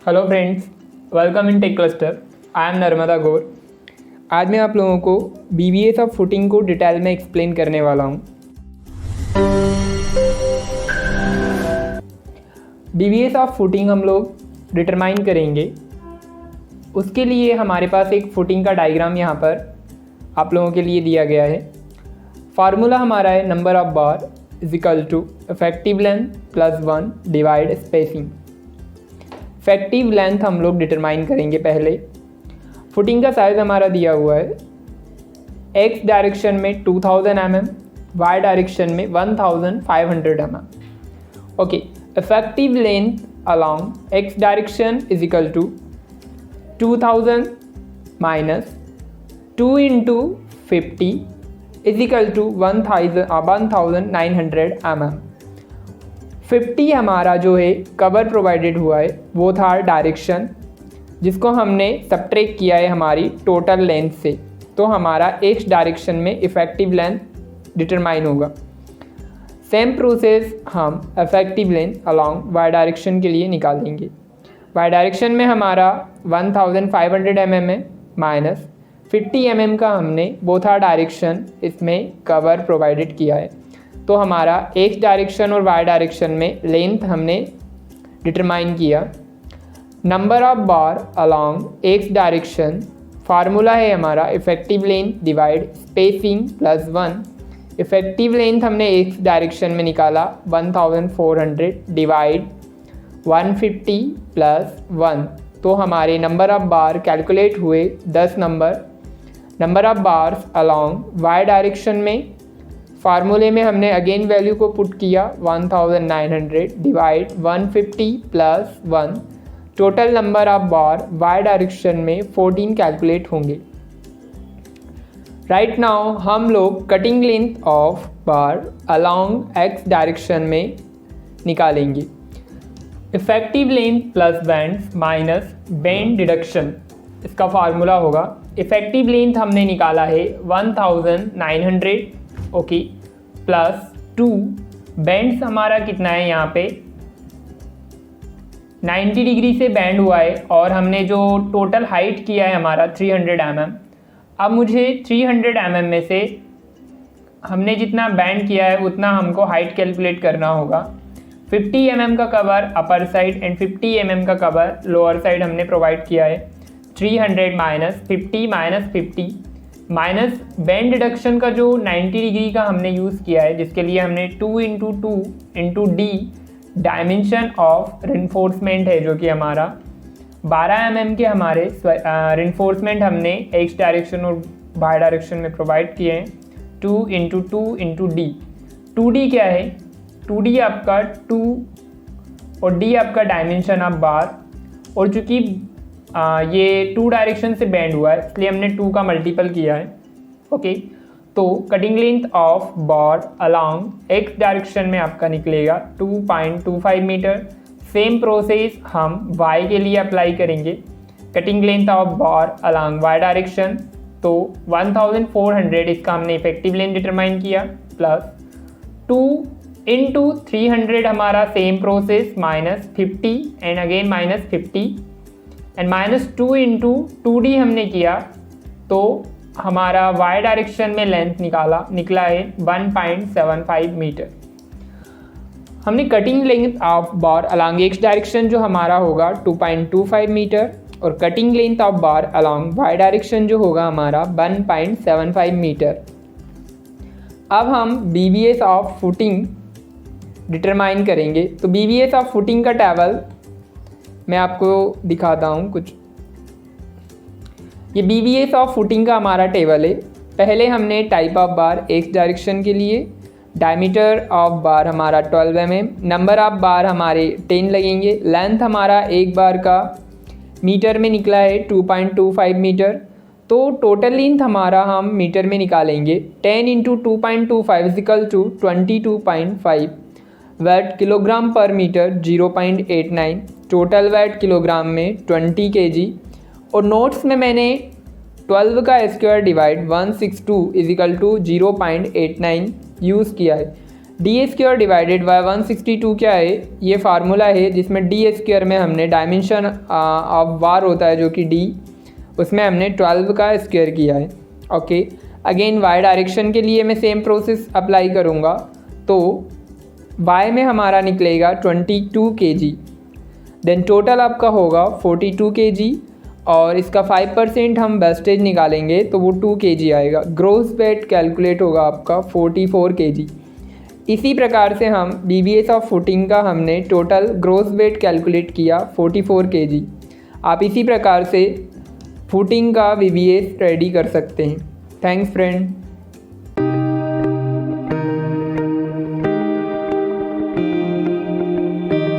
Hello friends, welcome in tech cluster. I am Narmada Gaur. आज मैं आप लोगों को BBS ऑफ फुटिंग को डिटेल में एक्सप्लेन करने वाला हूँ। BBS ऑफ फुटिंग हम लोग डिटरमाइन करेंगे। उसके लिए हमारे पास एक फुटिंग का डायग्राम यहाँ पर आप लोगों के लिए दिया गया है। फार्मूला हमारा है number of bar is equal to effective length plus 1 divide spacing. Effective length हम लोग डिटरमाइन करेंगे पहले। फुटिंग का साइज़ हमारा दिया हुआ है एक्स डायरेक्शन में 2000 mm, वाई डायरेक्शन में 1500 mm। Okay, effective length along X direction is equal to 2000 minus 2 into 50 is equal to 1900 mm। 50 हमारा जो है कवर प्रोवाइडेड हुआ है वो था डायरेक्शन, जिसको हमने सब्ट्रैक्ट किया है हमारी टोटल लेंथ से। तो हमारा एक्स डायरेक्शन में इफ़ेक्टिव लेंथ डिटरमाइन होगा। सेम प्रोसेस हम effective length along Y direction के लिए निकालेंगे। वाई डायरेक्शन में हमारा 1500 mm है माइनस 50 mm का हमने बोथा डायरेक्शन इसमें कवर प्रोवाइडेड किया है। तो हमारा एक्स डायरेक्शन और वाई डायरेक्शन में लेंथ हमने डिटरमाइन किया। Number of bar along X direction formula है हमारा effective length divide spacing plus 1। Effective length हमने एक्स डायरेक्शन में निकाला 1400 डिवाइड 150 प्लस 1। तो हमारे नंबर ऑफ बार कैलकुलेट हुए 10 number of bars along Y direction में फार्मूले में हमने अगेन वैल्यू को पुट किया 1900 divide 150 plus 1। Total number of bar Y direction में 14 कैलकुलेट होंगे। राइट नाउ हम लोग cutting length of bar along X direction में निकालेंगे। Effective length plus bends minus bend deduction, इसका फार्मूला होगा। इफेक्टिव लेंथ हमने निकाला है 1900 ओके प्लस 2। बैंड्स हमारा कितना है यहाँ पे 90 डिग्री से बैंड हुआ है और हमने जो टोटल हाइट किया है हमारा 300 mm। अब मुझे 300 mm में से हमने जितना बैंड किया है उतना हमको हाइट कैलकुलेट करना होगा। 50 mm का cover upper side and 50 mm का कवर लोअर साइड हमने प्रोवाइड किया है। 300 माइनस 50 माइनस बैंड डिडक्शन का जो 90 डिग्री का हमने यूज़ किया है, जिसके लिए हमने 2 into 2 into D dimension of reinforcement है, जो कि हमारा 12 mm के हमारे रिन्फोर्समेंट हमने एक्स डायरेक्शन और वाई डायरेक्शन में प्रोवाइड किए हैं। 2 इंटू 2 इंटू डी। 2D क्या है, 2D आपका 2 और D आपका डायमेंशन ऑफ बार। और चूँकि ये 2 डायरेक्शन से बैंड हुआ है इसलिए हमने 2 का मल्टीपल किया है। ओके, तो cutting length of bar along X direction में आपका निकलेगा 2.25 मीटर। सेम प्रोसेस हम वाई के लिए अप्लाई करेंगे। Cutting length of bar along Y direction, तो 1400 इसका हमने इफेक्टिव लेंथ डिटरमाइन किया प्लस 2 इंटू 300 हमारा same process minus 50 and again minus 50 and minus 2 into 2D हमने किया, तो हमारा वाई डायरेक्शन में लेंथ निकला है 1.75 मीटर। हमने cutting length of bar along X direction जो हमारा होगा 2.25 मीटर और cutting length of bar along Y direction जो होगा हमारा 1.75 मीटर। अब हम BBS ऑफ फुटिंग डिटरमाइन करेंगे। तो BBS ऑफ फुटिंग का टेबल मैं आपको दिखाता हूँ कुछ। ये BBS ऑफ फुटिंग का हमारा टेबल है। पहले हमने type of bar x direction के लिए, डायमीटर ऑफ बार हमारा 12 mm, नंबर ऑफ बार हमारे 10 लगेंगे। लेंथ हमारा एक बार का मीटर में निकला है 2.25 मीटर। तो टोटल लेंथ हमारा हम मीटर में निकालेंगे 10 into 2.25 equal to 22.5। Weight kilogram पर मीटर 0.89। टोटल वैट किलोग्राम में 20 kg। और नोट्स में मैंने 12 का square divide 162 equal to 0.89 use किया है। d² डिवाइडेड बाय 162 क्या है, ये फार्मूला है जिसमें d² में हमने डायमेंशन ऑफ बार होता है जो कि d, उसमें हमने 12 का स्क्वायर किया है। ओके, अगेन y डायरेक्शन के लिए मैं सेम प्रोसेस अप्लाई करूँगा, तो y में हमारा निकलेगा 22 kg, देन टोटल आपका होगा 42 kg, और इसका 5% हम वेस्टेज निकालेंगे तो वो 2 kg आएगा। ग्रोस वेट कैलकुलेट होगा आपका 44 kg। इसी प्रकार से हम BBS ऑफ फुटिंग का हमने टोटल ग्रोस वेट कैलकुलेट किया 44 kg। आप इसी प्रकार से फुटिंग का BBS रेडी कर सकते हैं। Thanks friend.